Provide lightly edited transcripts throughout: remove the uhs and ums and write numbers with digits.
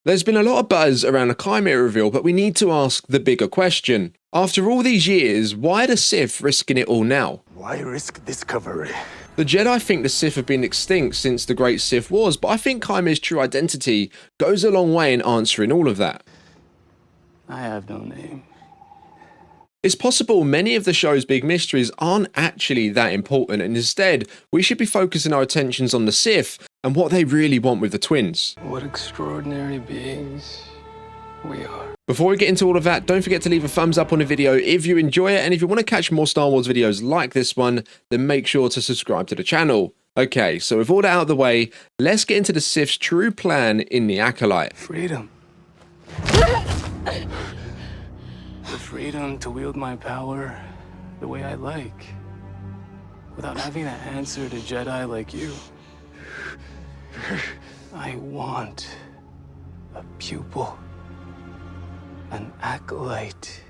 There's been a lot of buzz around the Chimera reveal, but we need to ask the bigger question. After all these years, why are the Sith risking it all now? Why risk discovery? The Jedi think the Sith have been extinct since the Great Sith Wars, but I think Chimera's true identity goes a long way in answering all of that. I have no name. It's possible many of the show's big mysteries aren't actually that important, and instead, we should be focusing our attentions on the Sith and what they really want with the twins. What extraordinary beings we are. Before we get into all of that, don't forget to leave a thumbs up on the video if you enjoy it, and if you want to catch more Star Wars videos like this one, then make sure to subscribe to the channel. Okay, so with all that out of the way, let's get into the Sith's true plan in the Acolyte. Freedom. The freedom to wield my power the way I like, without having to answer to Jedi like you. I want a pupil, an acolyte.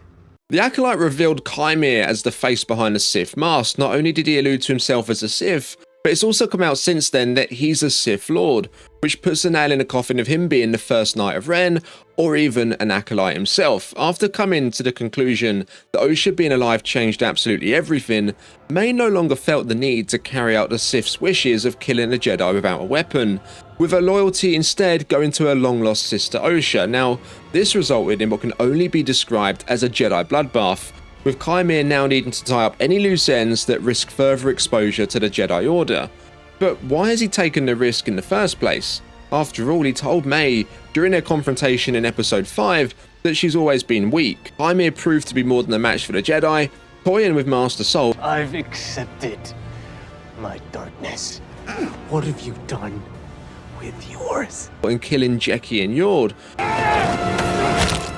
The Acolyte revealed Chimera as the face behind the Sith mask. Not only did he allude to himself as a Sith, but it's also come out since then that he's a Sith Lord, which puts a nail in the coffin of him being the first Knight of Ren, or even an Acolyte himself. After coming to the conclusion that Osha being alive changed absolutely everything, May no longer felt the need to carry out the Sith's wishes of killing a Jedi without a weapon, with her loyalty instead going to her long-lost sister Osha. Now, this resulted in what can only be described as a Jedi bloodbath, with Chimera now needing to tie up any loose ends that risk further exposure to the Jedi Order. But why has he taken the risk in the first place? After all, he told May during their confrontation in episode 5 that she's always been weak. Chimera proved to be more than a match for the Jedi, toying with Master Soul. I've accepted my darkness. What have you done with yours? And killing Jeki and Yord.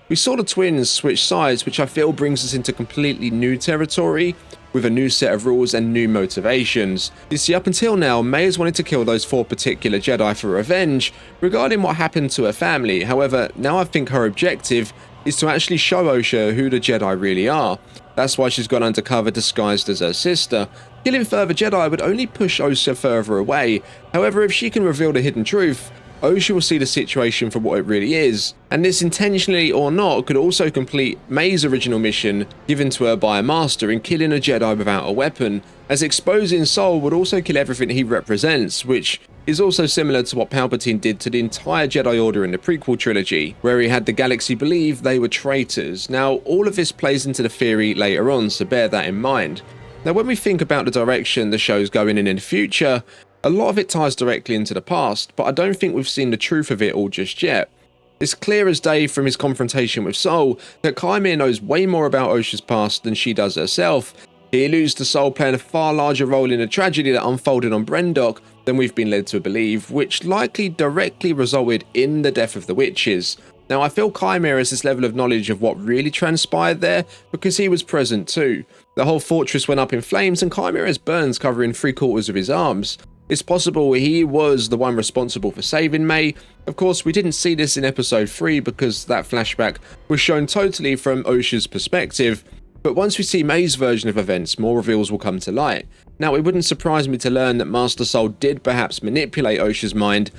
We saw the twins switch sides, which I feel brings us into completely new territory, with a new set of rules and new motivations. You see, up until now, May has wanted to kill those 4 particular Jedi for revenge regarding what happened to her family. However, now I think her objective is to actually show Osha who the Jedi really are. That's why she's gone undercover disguised as her sister. Killing further Jedi would only push Osha further away. However, if she can reveal the hidden truth, Osha will see the situation for what it really is, and this, intentionally or not, could also complete May's original mission given to her by a master in killing a Jedi without a weapon, as exposing Soul would also kill everything he represents, which is also similar to what Palpatine did to the entire Jedi Order in the prequel trilogy, where he had the galaxy believe they were traitors. Now, all of this plays into the theory later on, so bear that in mind. Now, when we think about the direction the show's going in the future, a lot of it ties directly into the past, but I don't think we've seen the truth of it all just yet. It's clear as day from his confrontation with Soul that Chimera knows way more about Osha's past than she does herself. He alludes to Soul playing a far larger role in the tragedy that unfolded on Brendok than we've been led to believe, which likely directly resulted in the death of the witches. Now, I feel Chimera has this level of knowledge of what really transpired there because he was present too. The whole fortress went up in flames and Chimera has burns covering 3/4 of his arms. It's possible he was the one responsible for saving May. Of course, we didn't see this in episode 3 because that flashback was shown totally from Osha's perspective. But once we see May's version of events, more reveals will come to light. Now, it wouldn't surprise me to learn that Master Soul did perhaps manipulate Osha's mind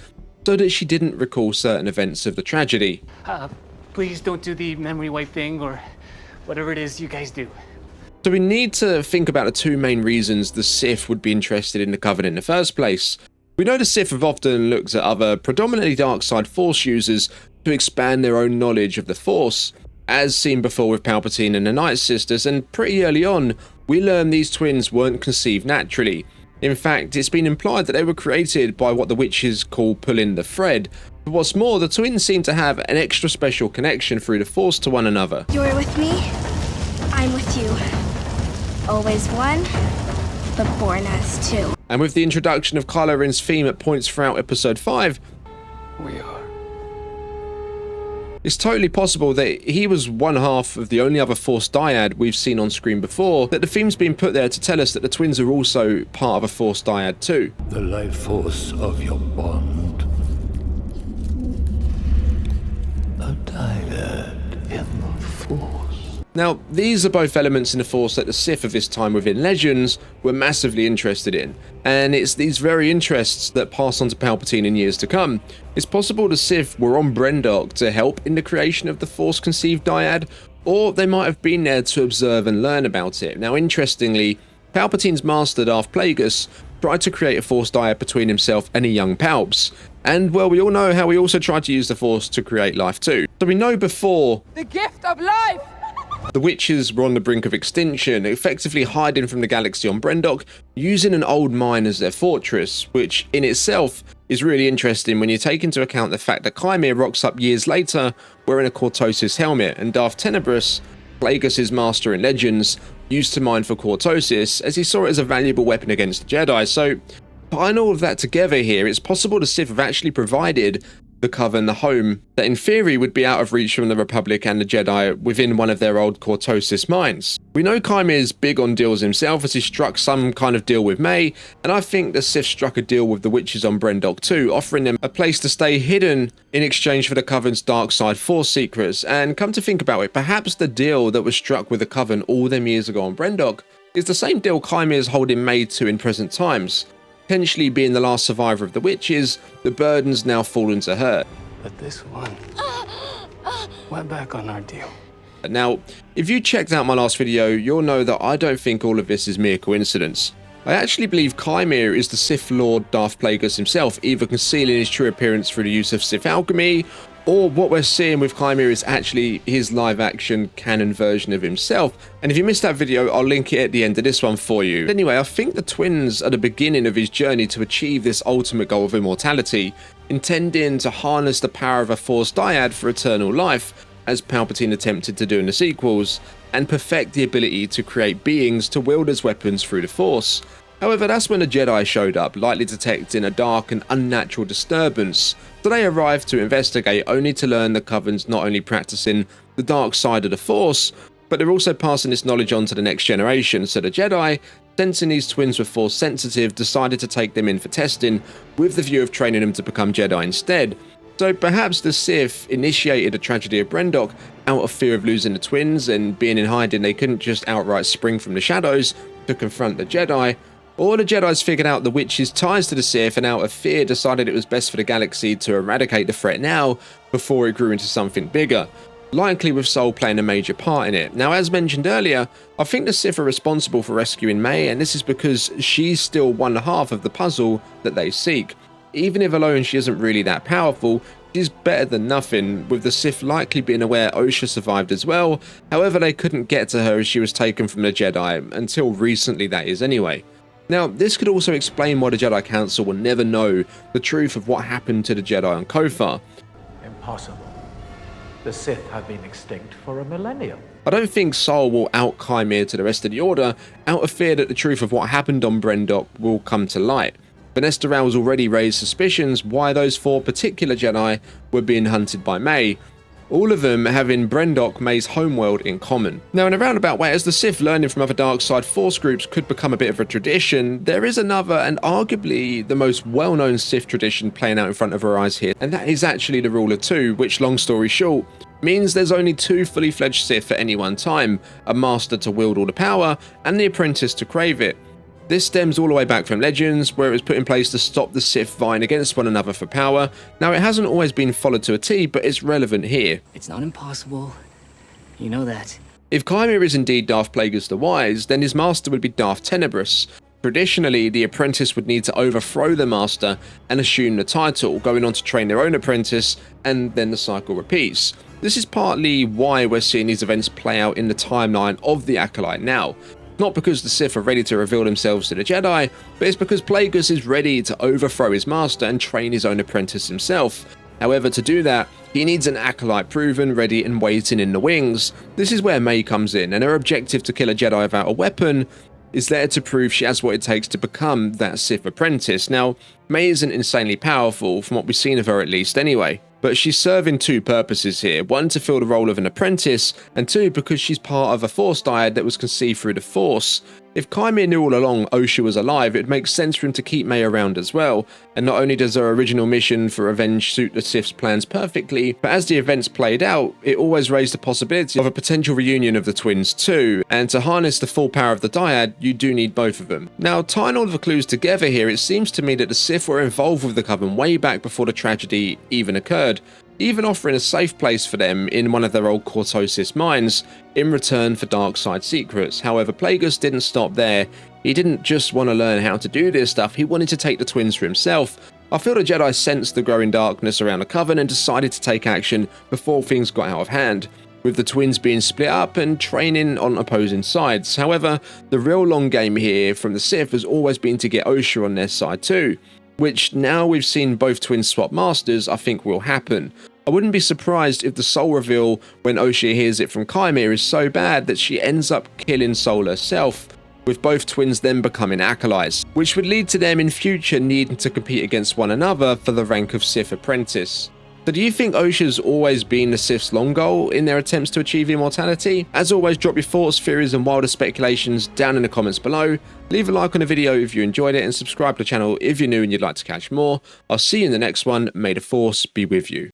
so that she didn't recall certain events of the tragedy. Please don't do the memory wipe thing or whatever it is you guys do. So we need to think about the 2 main reasons the Sith would be interested in the Covenant in the first place. We know the Sith have often looked at other predominantly dark side Force users to expand their own knowledge of the Force, as seen before with Palpatine and the Night Sisters, and pretty early on we learned these twins weren't conceived naturally. In fact, it's been implied that they were created by what the witches call pulling the thread. But what's more, the twins seem to have an extra special connection through the Force to one another. You're with me, I'm with you. Always one, but born as two. And with the introduction of Kylo Ren's theme at points throughout episode 5, We are. it's totally possible that he was one half of the only other Force dyad we've seen on screen before, that the theme's been put there to tell us that the twins are also part of a Force dyad too. The life force of your bond. A dyad in the Force. Now, these are both elements in the Force that the Sith of this time within Legends were massively interested in, and it's these very interests that pass on to Palpatine in years to come. It's possible the Sith were on Brendok to help in the creation of the Force-conceived dyad, or they might have been there to observe and learn about it. Now, interestingly, Palpatine's master Darth Plagueis tried to create a Force dyad between himself and a young Palps, and well, we all know how he also tried to use the Force to create life too. So we know before The gift of life! the witches were on the brink of extinction, effectively hiding from the galaxy on Brendok, using an old mine as their fortress, which in itself is really interesting when you take into account the fact that Chimere rocks up years later wearing a Cortosis helmet, and Darth Tenebrous, Plagueis' master in Legends, used to mine for Cortosis as he saw it as a valuable weapon against the Jedi. So, tying all of that together here, it's possible the Sith have actually provided the Coven the home that in theory would be out of reach from the Republic and the Jedi within one of their old Cortosis mines. We know Chimere's big on deals himself as he struck some kind of deal with May, and I think the Sith struck a deal with the witches on Brendok too, offering them a place to stay hidden in exchange for the Coven's dark side Force secrets. And come to think about it, perhaps the deal that was struck with the Coven all them years ago on Brendok is the same deal Chimere's holding May to in present times. Potentially being the last survivor of the witches, the burden's now fallen to her. But this one went back on our deal. Now, if you checked out my last video, you'll know that I don't think all of this is mere coincidence. I actually believe Chimere is the Sith Lord Darth Plagueis himself, either concealing his true appearance through the use of Sith alchemy, or what we're seeing with Chimere is actually his live-action canon version of himself. And if you missed that video, I'll link it at the end of this one for you. Anyway, I think the twins are the beginning of his journey to achieve this ultimate goal of immortality, intending to harness the power of a Force dyad for eternal life, as Palpatine attempted to do in the sequels, and perfect the ability to create beings to wield as weapons through the Force. However, that's when the Jedi showed up, likely detecting a dark and unnatural disturbance. So they arrived to investigate, only to learn the Coven's not only practicing the dark side of the Force, but they're also passing this knowledge on to the next generation. So the Jedi, sensing these twins were Force sensitive, decided to take them in for testing, with the view of training them to become Jedi instead. So perhaps the Sith initiated a tragedy of Brendok out of fear of losing the twins, and being in hiding they couldn't just outright spring from the shadows to confront the Jedi. Or the Jedi's figured out the witches' ties to the Sith and out of fear decided it was best for the galaxy to eradicate the threat now before it grew into something bigger, likely with Soul playing a major part in it. Now, as mentioned earlier, I think the Sith are responsible for rescuing May, and this is because she's still one half of the puzzle that they seek. Even if alone she isn't really that powerful, she's better than nothing, with the Sith likely being aware Osha survived as well. However, they couldn't get to her as she was taken from the Jedi, until recently that is anyway. Now, this could also explain why the Jedi Council will never know the truth of what happened to the Jedi on Kothar. Impossible. The Sith have been extinct for a millennium. I don't think Soul will out Chimere to the rest of the Order out of fear that the truth of what happened on Brendok will come to light. Vanessa Rao's already raised suspicions why those 4 particular Jedi were being hunted by May, all of them having Brendok, May's homeworld, in common. Now, in a roundabout way, as the Sith learning from other dark side Force groups could become a bit of a tradition, there is another and arguably the most well-known Sith tradition playing out in front of our eyes here, and that is actually the Rule of Two, which, long story short, means there's only 2 fully fledged Sith at any one time, a master to wield all the power, and the apprentice to crave it. This stems all the way back from Legends, where it was put in place to stop the Sith vying against one another for power. Now, it hasn't always been followed to a T, but it's relevant here. It's not impossible. You know that. If Chimere is indeed Darth Plagueis the Wise, then his master would be Darth Tenebrous. Traditionally, the apprentice would need to overthrow the master and assume the title, going on to train their own apprentice, and then the cycle repeats. This is partly why we're seeing these events play out in the timeline of the Acolyte now. Not because the Sith are ready to reveal themselves to the Jedi, but it's because Plagueis is ready to overthrow his master and train his own apprentice himself. However, to do that, he needs an Acolyte proven, ready and waiting in the wings. This is where May comes in, and her objective to kill a Jedi without a weapon is there to prove she has what it takes to become that Sith apprentice. Now, May isn't insanely powerful, from what we've seen of her at least anyway, but she's serving 2 purposes here. 1, to fill the role of an apprentice, and 2, because she's part of a Force dyad that was conceived through the Force. If Kymir knew all along Osha was alive, it makes sense for him to keep May around as well, and not only does their original mission for revenge suit the Sith's plans perfectly, but as the events played out, it always raised the possibility of a potential reunion of the twins too, and to harness the full power of the dyad, you do need both of them. Now, tying all of the clues together here, it seems to me that the Sith were involved with the Coven way back before the tragedy even occurred, even offering a safe place for them in one of their old Cortosis mines in return for dark side secrets. However, Plagueis didn't stop there. He didn't just want to learn how to do this stuff, he wanted to take the twins for himself. I feel the Jedi sensed the growing darkness around the Coven and decided to take action before things got out of hand, with the twins being split up and training on opposing sides. However, the real long game here from the Sith has always been to get Osha on their side too, which now we've seen both twins swap masters, I think will happen. I wouldn't be surprised if the soul reveal when Osha hears it from Kymir is so bad that she ends up killing Soul herself, with both twins then becoming acolytes, which would lead to them in future needing to compete against one another for the rank of Sith apprentice. So do you think Osha's always been the Sith's long goal in their attempts to achieve immortality? As always, drop your thoughts, theories and wilder speculations down in the comments below. Leave a like on the video if you enjoyed it and subscribe to the channel if you're new and you'd like to catch more. I'll see you in the next one. May the Force be with you.